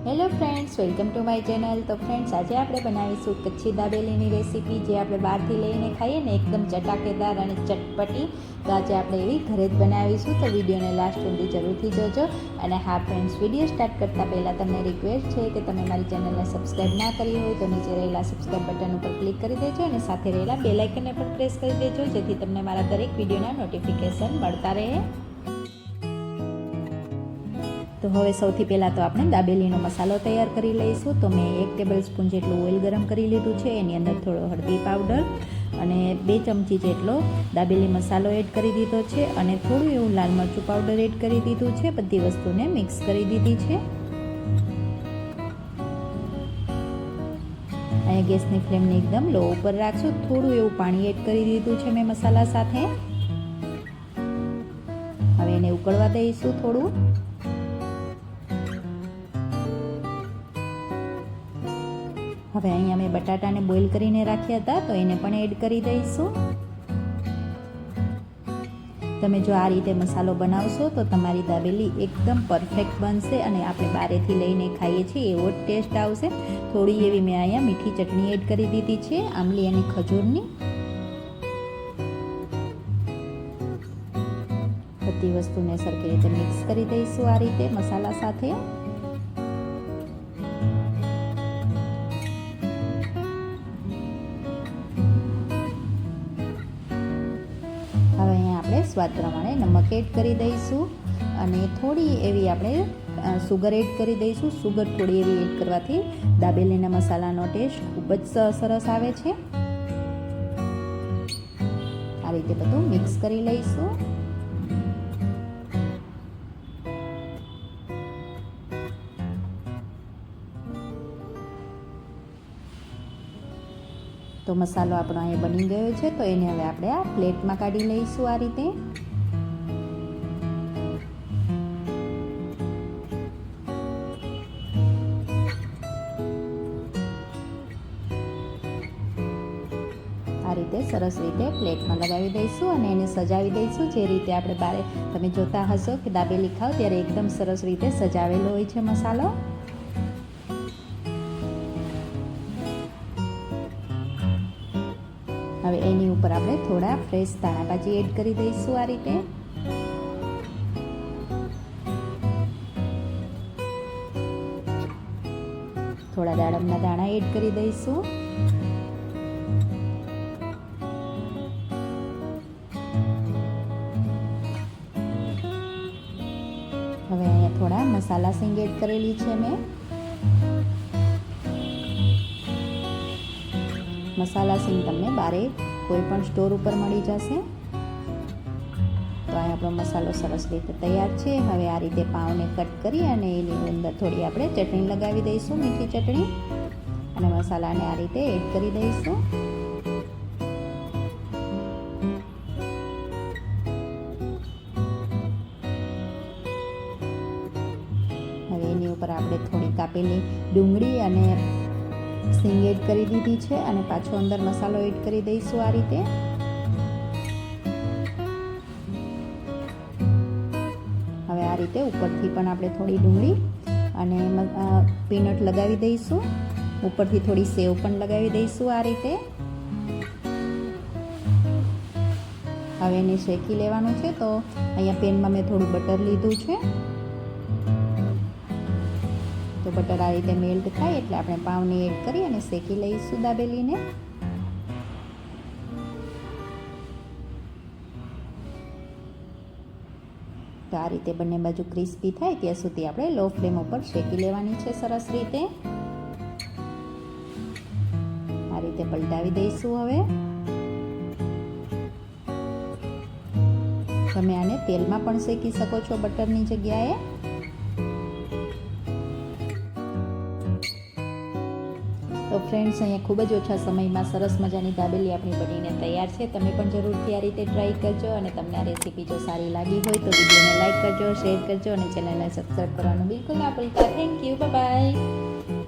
Hello friends, welcome to my channel. તો friends, આજે આપણે બનાવીશું કચ્છી દાબેલીની રેસીપી, જે આપણે બહારથી લઈને ખાઈએ ને એકદમ ચટાકેદાર અને ચટપટી. તો આજે આપણે એવી ઘરે જ બનાવીશું. તો વિડીયોને લાસ્ટ સુધી જરૂરથી જોજો. અને હા ફ્રેન્ડ્સ, વિડીયો સ્ટાર્ટ કરતાં પહેલાં તમને રિક્વેસ્ટ છે કે તમે મારી ચેનલને સબસ્ક્રાઈબ ના કરી હોય તો નીચે રહેલા સબસ્ક્રાઈબ બટન ઉપર ક્લિક કરી દેજો અને સાથે રહેલા બેલ આઇકનને પણ પ્રેસ કરી દેજો, જેથી તમને મારા દરેક વિડીયોના નોટિફિકેશન મળતા રહે. તો હવે સૌથી પહેલાં તો આપણે દાબેલીનો મસાલો તૈયાર કરી લઈશું. તો મેં 1 ટેબલ સ્પૂન જેટલું ઓઇલ ગરમ કરી લીધું છે. એની અંદર થોડો હળદી પાવડર અને 2 ચમચી જેટલો દાબેલી મસાલો એડ કરી દીધો છે અને થોડું એવું લાલ મરચું પાવડર એડ કરી દીધું છે. બધી વસ્તુને મિક્સ કરી દીધી છે. અહીંયા ગેસની ફ્લેમને એકદમ લો ઉપર રાખશું. થોડું એવું પાણી એડ કરી દીધું છે મેં મસાલા સાથે. હવે એને ઉકળવા દઈશું થોડું. હવે અહીંયા મેં બટાટાને બોઇલ કરીને રાખ્યા હતા, તો એને પણ એડ કરી દઈશું. તમે જો આ રીતે મસાલો બનાવશો તો તમારી દાબેલી એકદમ પરફેક્ટ બનશે અને આપણે બારેથી લઈને ખાઈએ છીએ એવો જ ટેસ્ટ આવશે. થોડી એવી મેં અહીંયા મીઠી ચટણી એડ કરી દીધી છે, આંબલી અને ખજૂરની. બધી વસ્તુને સરખી રીતે મિક્સ કરી દઈશું આ રીતે મસાલા સાથે. હવે અહીંયા આપણે સ્વાદ પ્રમાણે નમક એડ કરી દઈશું અને થોડી એવી આપણે સુગર એડ કરી દઈશું. સુગર થોડી એવી એડ કરવાથી દાબેલીના મસાલાનો ટેસ્ટ ખૂબ જ સરસ આવે છે. આ રીતે બધું મિક્સ કરી લઈશું. તો મસાલો આપણો અહીંયા બની ગયો છે. તો એને હવે આપણે આ પ્લેટમાં કાઢી લઈશું આ રીતે. આ રીતે સરસ રીતે પ્લેટમાં લગાવી દઈશું અને એને સજાવી દઈશું. જે રીતે આપણે બારે તમે જોતા હશો કે દાબેલી ખાઓ ત્યારે એકદમ સરસ રીતે સજાવેલો હોય છે મસાલો. હવે એની ઉપર આપણે થોડા ફ્રેશ ધાણા ભાજી એડ કરી દઈશું આ રીતે. થોડા દાડમના દાણા એડ કરી દઈશું. હવે અહીંયા થોડા મસાલા સિંગ એડ કરેલી છે મેં. મસાલા સિંગ તમને બારે કોઈ પણ સ્ટોર ઉપર મળી જશે. તો અહીં આપણો મસાલો સરસ રીતે તૈયાર છે. હવે આ રીતે પાવને કટ કરી અને એની અંદર થોડી આપણે ચટણી લગાવી દઈશું, મીઠી ચટણી, અને મસાલાને આ રીતે એડ કરી દઈશું. હવે એની ઉપર આપણે થોડી કાપેલી ડુંગળી અને સિંગ એડ કરી દીધી છે અને પાછો અંદર મસાલો એડ કરી દઈશું આ રીતે. હવે આ રીતે ઉપરથી પણ આપણે થોડી ડુંગળી અને પીનટ લગાવી દઈશું. ઉપરથી થોડી સેવ પણ લગાવી દઈશું આ રીતે. હવે એને શેકી લેવાનું છે. તો અહીંયા પેનમાં મેં થોડું બટર લીધું છે. તો બટર આ રીતે મેલ્ટ થાય એટલે આપણે પાવને એડ કરી અને શેકી લઈશું દાબેલીને. તો આ રીતે બંને બાજુ ક્રિસ્પી થાય ત્યાં સુધી આપણે લો ફ્લેમ ઉપર શેકી લેવાની છે સરસ રીતે. આ રીતે પલટાવી દઈશું. હવે તમે આને તેલમાં પણ શેકી શકો છો બટરની જગ્યાએ. તો ફ્રેન્ડ્સ, અહીંયા ખૂબ જ ઓછા સમયમાં સરસ મજાની દાબેલી આપણી બનીને તૈયાર છે. તમે પણ જરૂરથી આ રીતે ટ્રાય કરજો અને તમને આ રેસીપી જો સારી લાગી હોય તો વિડીયોને લાઇક કરજો, શેર કરજો અને ચેનલને સબસ્ક્રાઈબ કરવાનું બિલકુલ ના ભૂલતા. Thank you, bye bye.